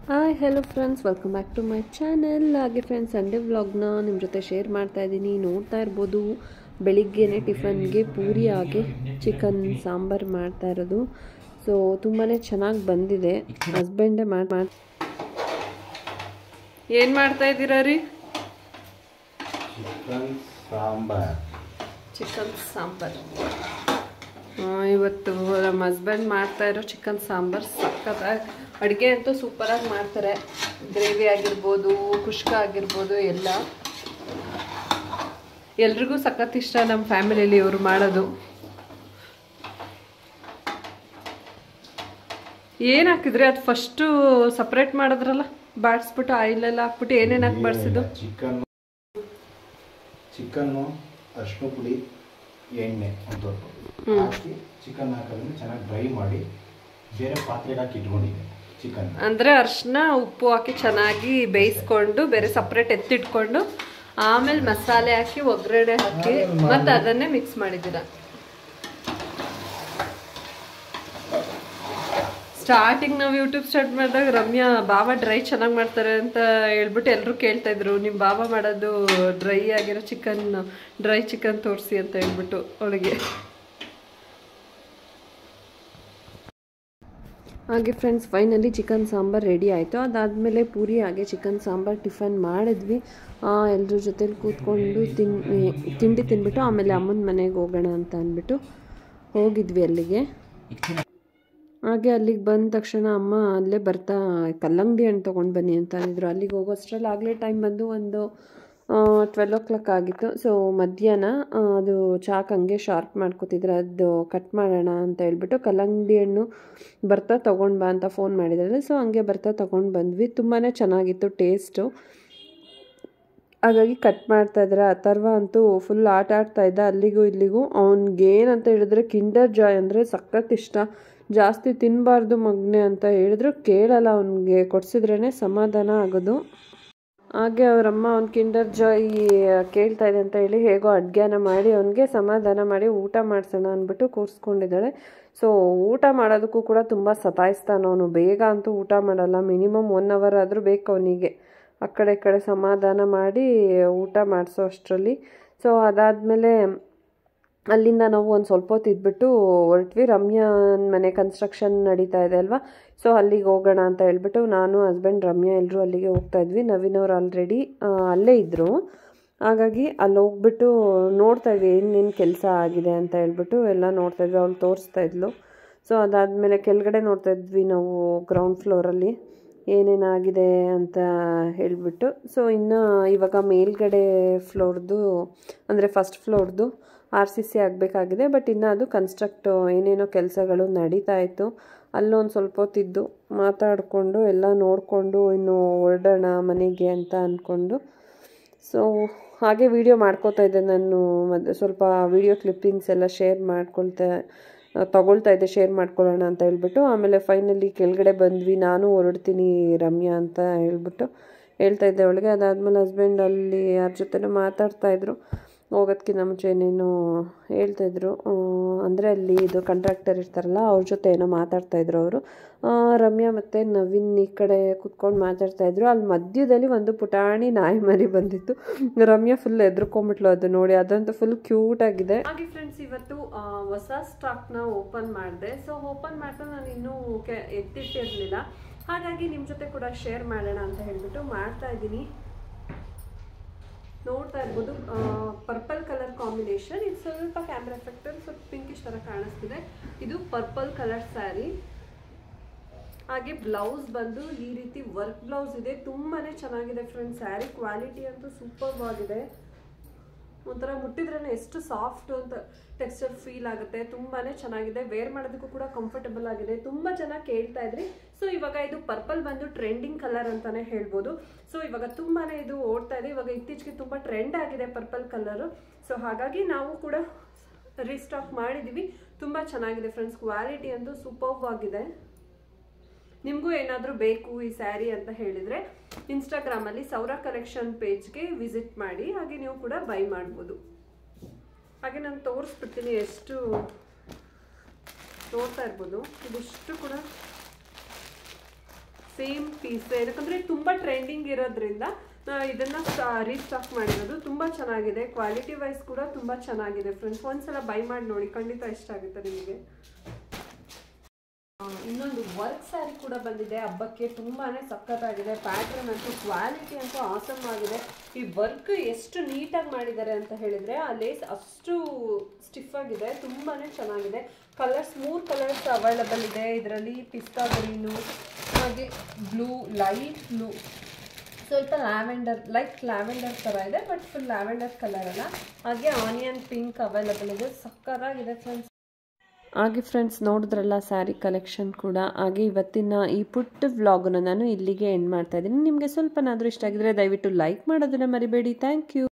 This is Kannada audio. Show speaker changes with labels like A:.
A: Hi hello friends, welcome back to my channel. ಹಾಗೆ ಫ್ರೆಂಡ್ಸ್, ಸಂಡೇ ವ್ಲಾಗ್ನ ನಿಮ್ಮ ಜೊತೆ ಶೇರ್ ಮಾಡ್ತಾ ಇದ್ದೀನಿ. ನೋಡ್ತಾ ಇರ್ಬೋದು, ಬೆಳಿಗ್ಗೆನೇ ಟಿಫನ್ಗೆ ಪೂರಿ ಹಾಗೆ ಚಿಕನ್ ಸಾಂಬಾರು ಮಾಡ್ತಾ ಇರೋದು. ಸೊ ತುಂಬಾ ಚೆನ್ನಾಗಿ ಬಂದಿದೆ. ಹಸ್ಬೆಂಡೇ ಏನು ಮಾಡ್ತಾ ಇದ್ದೀರಾ ರೀ? ಚಿಕನ್ ಸಾಂಬಾರು. ಇವತ್ತು ನಮ್ಮ ಹಸ್ಬೆಂಡ್ ಮಾಡ್ತಾ ಇರೋ ಚಿಕನ್ ಸಾಂಬಾರು ಸಖತ್ತಾಗಿ, ಅಡುಗೆ ಅಂತೂ ಸೂಪರಾಗಿ ಮಾಡ್ತಾರೆ. ಗ್ರೇವಿ ಆಗಿರ್ಬೋದು, ಕುಷ್ಕ ಆಗಿರ್ಬೋದು, ಎಲ್ರಿಗೂ ಸಖತ್ ಇಷ್ಟ ನಮ್ಮ ಫ್ಯಾಮಿಲಿಯಲ್ಲಿ ಇವರು ಮಾಡೋದು. ಏನು ಹಾಕಿದ್ರಿ? ಅದು ಫಸ್ಟು ಸಪ್ರೇಟ್ ಮಾಡಿದ್ರಲ್ಲ, ಬಾಡಿಸ್ಬಿಟ್ಟು ಆಯಿಲೆಲ್ಲ ಹಾಕ್ಬಿಟ್ಟು ಏನೇನು ಹಾಕಿ ಬಾಡಿಸಿದ್ದು?
B: ಚಿಕನ್ನು, ಅರಿಶಿನ ಪುಡಿ, ಎಣ್ಣೆ ಒಂದು ಹಾಕಿ ಚಿಕನ್ ಹಾಕೋದನ್ನ ಚೆನ್ನಾಗಿ ಡ್ರೈ ಮಾಡಿ ಬೇರೆ ಪಾತ್ರೆಗೆ ಹಾಕಿ ಇಟ್ಕೊಂಡಿದ್ದೆ. ಚಿಕನ್
A: ಅಂದರೆ ಅರಿಶಿನ ಉಪ್ಪು ಹಾಕಿ ಚೆನ್ನಾಗಿ ಬೇಯಿಸ್ಕೊಂಡು ಬೇರೆ ಸಪ್ರೇಟ್ ಎತ್ತಿಟ್ಕೊಂಡು ಆಮೇಲೆ ಮಸಾಲೆ ಹಾಕಿ ಒಗ್ಗರಣೆ ಹಾಕಿ ಮತ್ತೆ ಅದನ್ನೇ ಮಿಕ್ಸ್ ಮಾಡಿದ್ದೀರಾ. ಸ್ಟಾರ್ಟಿಂಗ್ ನಾವು ಯೂಟ್ಯೂಬ್ ಸ್ಟಾರ್ಟ್ ಮಾಡಿದಾಗ ರಮ್ಯಾ ಬಾಬಾ ಡ್ರೈ ಚೆನ್ನಾಗಿ ಮಾಡ್ತಾರೆ ಅಂತ ಹೇಳ್ಬಿಟ್ಟು ಎಲ್ಲರೂ ಕೇಳ್ತಾ ಇದ್ರು, ನಿಮ್ಮ ಬಾಬಾ ಮಾಡೋದು ಡ್ರೈ ಆಗಿರೋ ಡ್ರೈ ಚಿಕನ್ ತೋರಿಸಿ ಅಂತ ಹೇಳ್ಬಿಟ್ಟು ಅವಳಿಗೆ. ಹಾಗೆ friends, finally chicken sambar ready ಆಯಿತು. ಅದಾದಮೇಲೆ ಪೂರಿ ಹಾಗೆ ಚಿಕನ್ ಸಾಂಬಾರು ಟಿಫನ್ ಮಾಡಿದ್ವಿ. ಎಲ್ಲರ ಜೊತೆಲಿ ಕೂತ್ಕೊಂಡು ತಿಂಡಿ ತಿಂದ್ಬಿಟ್ಟು ಆಮೇಲೆ ಅಮ್ಮನ ಮನೆಗೆ ಹೋಗೋಣ ಅಂತ ಅಂದ್ಬಿಟ್ಟು ಹೋಗಿದ್ವಿ ಅಲ್ಲಿಗೆ. ಹಾಗೆ ಅಲ್ಲಿಗೆ ಬಂದ ತಕ್ಷಣ ಅಮ್ಮ ಅಲ್ಲೇ ಬರ್ತಾ ಕಲ್ಲಂಗಡಿ ಹಣ್ಣು ತೊಗೊಂಡು ಬನ್ನಿ ಅಂತ ಅಂದಿದ್ರು. ಅಲ್ಲಿಗೆ ಹೋಗೋಷ್ಟರಲ್ಲಿ ಆಗಲೇ ಟೈಮ್ ಬಂದು ಒಂದು 12 o'clock ಆಗಿತ್ತು. ಸೊ ಮಧ್ಯಾಹ್ನ ಅದು ಚಾಕ್ ಹಂಗೆ ಶಾರ್ಪ್ ಮಾಡ್ಕೊತಿದ್ರೆ ಅದು ಕಟ್ ಮಾಡೋಣ ಅಂತ ಹೇಳ್ಬಿಟ್ಟು ಕಲ್ಲಂಗಡಿ ಹಣ್ಣು ಬರ್ತಾ ತೊಗೊಂಡು ಬಾ ಅಂತ ಫೋನ್ ಮಾಡಿದ್ದಾರೆ. ಸೊ ಹಂಗೆ ಬರ್ತಾ ತೊಗೊಂಡು ಬಂದ್ವಿ. ತುಂಬಾ ಚೆನ್ನಾಗಿತ್ತು ಟೇಸ್ಟು. ಹಾಗಾಗಿ ಕಟ್ ಮಾಡ್ತಾಯಿದ್ರೆ ಅಥರ್ವ ಅಂತೂ ಫುಲ್ ಆಟ ಆಡ್ತಾಯಿದ್ದ ಅಲ್ಲಿಗೂ ಇಲ್ಲಿಗೂ. ಅವ್ನಿಗೇನಂತ ಹೇಳಿದ್ರೆ ಕಿಂಡರ್ ಜಾಯ್ ಅಂದರೆ ಸಖತ್ ಇಷ್ಟ. ಜಾಸ್ತಿ ತಿನ್ನಬಾರ್ದು ಮಗನೆ ಅಂತ ಹೇಳಿದ್ರು ಕೇಳಲ್ಲ. ಅವನಿಗೆ ಕೊಡಿಸಿದ್ರೇ ಸಮಾಧಾನ ಆಗೋದು. ಹಾಗೆ ಅವರಮ್ಮ ಅವ್ನ ಕಿಂಡರ್ ಜಾಯ್ ಕೇಳ್ತಾ ಇದೆ ಅಂತ ಹೇಳಿ ಹೇಗೋ ಅಡುಗೆನ ಮಾಡಿ ಅವನಿಗೆ ಸಮಾಧಾನ ಮಾಡಿ ಊಟ ಮಾಡಿಸೋಣ ಅಂದ್ಬಿಟ್ಟು ಕೂರಿಸ್ಕೊಂಡಿದ್ದಾಳೆ. ಸೊ ಊಟ ಮಾಡೋದಕ್ಕೂ ಕೂಡ ತುಂಬ ಸತಾಯಿಸ್ತಾನೆ ಅವನು. ಬೇಗ ಅಂತೂ ಊಟ ಮಾಡಲ್ಲ. ಮಿನಿಮಮ್ 1 hour ಆದರೂ ಬೇಕು ಅವನಿಗೆ ಆ ಕಡೆ ಈ ಕಡೆ ಸಮಾಧಾನ ಮಾಡಿ ಊಟ ಮಾಡಿಸೋ ಅಷ್ಟರಲ್ಲಿ. ಸೊ ಅದಾದಮೇಲೆ ಅಲ್ಲಿಂದ ನಾವು ಒಂದು ಸ್ವಲ್ಪ ಹೊತ್ತು ಇದ್ಬಿಟ್ಟು ಹೊರಟ್ವಿ. ರಮ್ಯಾನ ಮನೆ ಕನ್ಸ್ಟ್ರಕ್ಷನ್ ನಡೀತಾ ಇದೆ ಅಲ್ವಾ, ಸೊ ಅಲ್ಲಿಗೆ ಹೋಗೋಣ ಅಂತ ಹೇಳ್ಬಿಟ್ಟು ನಾನು, ಹಸ್ಬೆಂಡ್, ರಮ್ಯಾ ಎಲ್ಲರೂ ಅಲ್ಲಿಗೆ ಹೋಗ್ತಾ ಇದ್ವಿ. ನವೀನವ್ರು ಆಲ್ರೆಡಿ ಅಲ್ಲೇ ಇದ್ದರು. ಹಾಗಾಗಿ ಅಲ್ಲಿ ಹೋಗ್ಬಿಟ್ಟು ನೋಡ್ತಾ ಇದ್ವಿ ಏನೇನು ಕೆಲಸ ಆಗಿದೆ ಅಂತ ಹೇಳ್ಬಿಟ್ಟು ಎಲ್ಲ ನೋಡ್ತಾ ಇದ್ವಿ. ಅವಳು ತೋರಿಸ್ತಾ ಇದ್ಲು. ಸೊ ಅದಾದಮೇಲೆ ಕೆಳಗಡೆ ನೋಡ್ತಾ ಇದ್ವಿ ನಾವು ಗ್ರೌಂಡ್ ಫ್ಲೋರಲ್ಲಿ ಏನೇನಾಗಿದೆ ಅಂತ ಹೇಳಿಬಿಟ್ಟು. ಸೊ ಇನ್ನು ಇವಾಗ ಮೇಲ್ಗಡೆ ಫ್ಲೋರ್ದು ಅಂದರೆ ಫಸ್ಟ್ ಫ್ಲೋರ್ದು RCC ಆಗಬೇಕಾಗಿದೆ. ಬಟ್ ಇನ್ನು ಅದು ಕನ್ಸ್ಟ್ರಕ್ಟ್ ಏನೇನೋ ಕೆಲಸಗಳು ನಡೀತಾ ಇತ್ತು. ಅಲ್ಲೊಂದು ಸ್ವಲ್ಪ ಹೊತ್ತಿದ್ದು ಮಾತಾಡಿಕೊಂಡು ಎಲ್ಲ ನೋಡಿಕೊಂಡು ಇನ್ನು ಹೊರಡೋಣ ಮನೆಗೆ ಅಂತ ಅಂದ್ಕೊಂಡು. ಸೊ ಹಾಗೆ ವಿಡಿಯೋ ಮಾಡ್ಕೋತಾ ಇದ್ದೆ ನಾನು. ಮತ್ತು ಸ್ವಲ್ಪ ವಿಡಿಯೋ ಕ್ಲಿಪ್ಪಿಂಗ್ಸ್ ಎಲ್ಲ ತೊಗೊಳ್ತಾ ಇದ್ದೆ, ಶೇರ್ ಮಾಡ್ಕೊಳ್ಳೋಣ ಅಂತ ಹೇಳ್ಬಿಟ್ಟು. ಆಮೇಲೆ ಫೈನಲಿ ಕೆಳಗಡೆ ಬಂದ್ವಿ. ನಾನು ಹೊರಡ್ತೀನಿ ರಮ್ಯಾ ಅಂತ ಹೇಳ್ತಾ ಇದ್ದೆ ಅವಳಿಗೆ. ಅದಾದಮೇಲೆ ಹಸ್ಬೆಂಡ್ ಅಲ್ಲಿ ಯಾರ ಜೊತೆನೂ ಮಾತಾಡ್ತಾಯಿದ್ರು. ಹೋಗೋದಕ್ಕಿಂತ ಮುಂಚೆ ಏನೇನೋ ಹೇಳ್ತಾಯಿದ್ರು. ಅಂದರೆ ಅಲ್ಲಿ ಇದು ಕಾಂಟ್ರಾಕ್ಟರ್ ಇರ್ತಾರಲ್ಲ ಅವ್ರ ಜೊತೆ ಏನೋ ಮಾತಾಡ್ತಾಯಿದ್ರು ಅವರು. ರಮ್ಯಾ ಮತ್ತು ನವೀನ್ ಈ ಕಡೆ ಕೂತ್ಕೊಂಡು ಮಾತಾಡ್ತಾಯಿದ್ರು. ಅಲ್ಲಿ ಮಧ್ಯದಲ್ಲಿ ಒಂದು ಪುಟಾಣಿ ನಾಯಿ ಮರಿ ಬಂದಿತ್ತು. ರಮ್ಯಾ ಫುಲ್ ಎದ್ರುಕೊಂಬಿಟ್ಲು ಅದು ನೋಡಿ. ಅದಂತೂ ಫುಲ್ ಕ್ಯೂಟಾಗಿದೆ. ಹಾಗೆ ಫ್ರೆಂಡ್ಸ್, ಇವತ್ತು ಹೊಸ ಸ್ಟಾಕ್ನ ಓಪನ್ ಮಾಡಿದೆ. ಸೊ ಓಪನ್ ಮಾಡ್ತಾ ನಾನು ಇನ್ನೂ ಎತ್ತಿಟ್ಟಿರಲಿಲ್ಲ. ಹಾಗಾಗಿ ನಿಮ್ಮ ಜೊತೆ ಕೂಡ ಶೇರ್ ಮಾಡೋಣ ಅಂತ ಹೇಳ್ಬಿಟ್ಟು ಮಾಡ್ತಾ ಇದ್ದೀನಿ. ನೋಡ್ತಾ ಇರ್ಬೋದು, ಪರ್ಪಲ್ ಕಲರ್ ಕಾಂಬಿನೇಷನ್. ಇದು ಸ್ವಲ್ಪ ಕ್ಯಾಮ್ರಾ ಎಫೆಕ್ಟ್ ಸ್ವಲ್ಪ ಪಿಂಕಿಶ್ ಥರ ಕಾಣಿಸ್ತಿದೆ. ಇದು ಪರ್ಪಲ್ ಕಲರ್ ಸ್ಯಾರಿ. ಹಾಗೆ ಬ್ಲೌಸ್ ಬಂದು ಈ ರೀತಿ ವರ್ಕ್ ಬ್ಲೌಸ್ ಇದೆ. ತುಂಬಾ ಚೆನ್ನಾಗಿದೆ ಫ್ರೆಂಡ್ಸ್. ಸ್ಯಾರಿ ಕ್ವಾಲಿಟಿ ಅಂತೂ ಸೂಪರ್ ಆಗಿದೆ. ಒಂಥರ ಮುಟ್ಟಿದ್ರೇ ಎಷ್ಟು ಸಾಫ್ಟ್ ಅಂತ ಟೆಕ್ಸ್ಚರ್ ಫೀಲ್ ಆಗುತ್ತೆ. ತುಂಬಾ ಚೆನ್ನಾಗಿದೆ. ವೇರ್ ಮಾಡೋದಕ್ಕೂ ಕೂಡ ಕಂಫರ್ಟಬಲ್ ಆಗಿದೆ. ತುಂಬ ಜನ ಕೇಳ್ತಾ ಇದ್ರಿ. ಸೊ ಇವಾಗ ಇದು ಪರ್ಪಲ್ ಬಂದು ಟ್ರೆಂಡಿಂಗ್ ಕಲರ್ ಅಂತಾನೆ ಹೇಳ್ಬೋದು. ಸೊ ಇವಾಗ ತುಂಬಾ ಇದು ಓಡ್ತಾ ಇದೆ. ಇವಾಗ ಇತ್ತೀಚೆಗೆ ತುಂಬ ಟ್ರೆಂಡ್ ಆಗಿದೆ ಪರ್ಪಲ್ ಕಲರು. ಸೊ ಹಾಗಾಗಿ ನಾವು ಕೂಡ ರೀಸ್ಟಾಕ್ ಮಾಡಿದ್ದೀವಿ. ತುಂಬ ಚೆನ್ನಾಗಿದೆ ಫ್ರೆಂಡ್ಸ್. ಕ್ವಾಲಿಟಿ ಅಂತೂ ಸೂಪರ್ಬ್ ಆಗಿದೆ. ನಿಮಗೂ ಏನಾದರೂ ಬೇಕು ಈ ಸ್ಯಾರಿ ಅಂತ ಹೇಳಿದರೆ ಇನ್ಸ್ಟಾಗ್ರಾಮಲ್ಲಿ ಸೌರ ಕಲೆಕ್ಷನ್ ಪೇಜ್ಗೆ ವಿಸಿಟ್ ಮಾಡಿ. ಹಾಗೆ ನೀವು ಕೂಡ ಬೈ ಮಾಡ್ಬೋದು. ಹಾಗೆ ನಾನು ತೋರಿಸ್ಬಿಡ್ತೀನಿ. ಎಷ್ಟು ನೋಡ್ತಾ ಇರ್ಬೋದು, ಇದಿಷ್ಟು ಕೂಡ ಸೇಮ್ ಪೀಸ್, ಯಾಕಂದರೆ ತುಂಬ ಟ್ರೆಂಡಿಂಗ್ ಇರೋದ್ರಿಂದ ಇದನ್ನು ರೀಸ್ಟಾಕ್ ಮಾಡಿರೋದು. ತುಂಬ ಚೆನ್ನಾಗಿದೆ, ಕ್ವಾಲಿಟಿ ವೈಸ್ ಕೂಡ ತುಂಬ ಚೆನ್ನಾಗಿದೆ ಫ್ರೆಂಡ್ಸ್. ಒಂದ್ಸಲ ಬೈ ಮಾಡಿ ನೋಡಿ, ಖಂಡಿತ ಇಷ್ಟ ಆಗುತ್ತೆ ನಿಮಗೆ. ಇನ್ನೊಂದು ವರ್ಕ್ ಸ್ಯಾರಿ ಕೂಡ ಬಂದಿದೆ ಹಬ್ಬಕ್ಕೆ, ತುಂಬಾ ಸಖತ್ತಾಗಿದೆ. ಪ್ಯಾಟ್ರನ್ ಅಂತೂ ಕ್ವಾಲಿಟಿ ಅಂತೂ ಆಸಮ್ ಆಗಿದೆ. ಈ ವರ್ಕ್ ಎಷ್ಟು ನೀಟಾಗಿ ಮಾಡಿದ್ದಾರೆ ಅಂತ ಹೇಳಿದರೆ, ಆ ಲೇಸ್ ಅಷ್ಟು ಸ್ಟಿಫ್ ಆಗಿದೆ, ತುಂಬಾ ಚೆನ್ನಾಗಿದೆ. ಕಲರ್ಸ್ 3 ಕಲರ್ಸ್ ಅವೈಲಬಲ್ ಇದೆ ಇದರಲ್ಲಿ. ಪಿಸ್ತಾ ಗ್ರೀನು, ಹಾಗೆ ಬ್ಲೂ, ಲೈಟ್ ಬ್ಲೂ, ಸ್ವಲ್ಪ ಲ್ಯಾವೆಂಡರ್, ಲೈಟ್ ಲ್ಯಾವೆಂಡರ್ ಥರ ಇದೆ, ಬಟ್ ಫುಲ್ ಲ್ಯಾವೆಂಡರ್ ಕಲರ್ ಅಲ್ಲ. ಹಾಗೆ ಆನಿಯನ್ ಪಿಂಕ್ ಅವೈಲಬಲ್ ಇದೆ, ಸಕ್ಕತ್ತಾಗಿದೆ ಫ್ರೆಂಡ್ಸ್. ಹಾಗೆ ಫ್ರೆಂಡ್ಸ್, ನೋಡಿದ್ರಲ್ಲ ಸ್ಯಾರಿ ಕಲೆಕ್ಷನ್ ಕೂಡ. ಹಾಗೆ ಇವತ್ತಿನ ಈ ಪುಟ್ಟ ವ್ಲಾಗನ್ನು ನಾನು ಇಲ್ಲಿಗೆ ಎಂಡ್ ಮಾಡ್ತಾ ಇದ್ದೀನಿ. ನಿಮಗೆ ಸ್ವಲ್ಪನಾದರೂ ಇಷ್ಟ ಆಗಿದ್ರೆ ದಯವಿಟ್ಟು ಲೈಕ್ ಮಾಡೋದನ್ನು ಮರಿಬೇಡಿ. Thank you.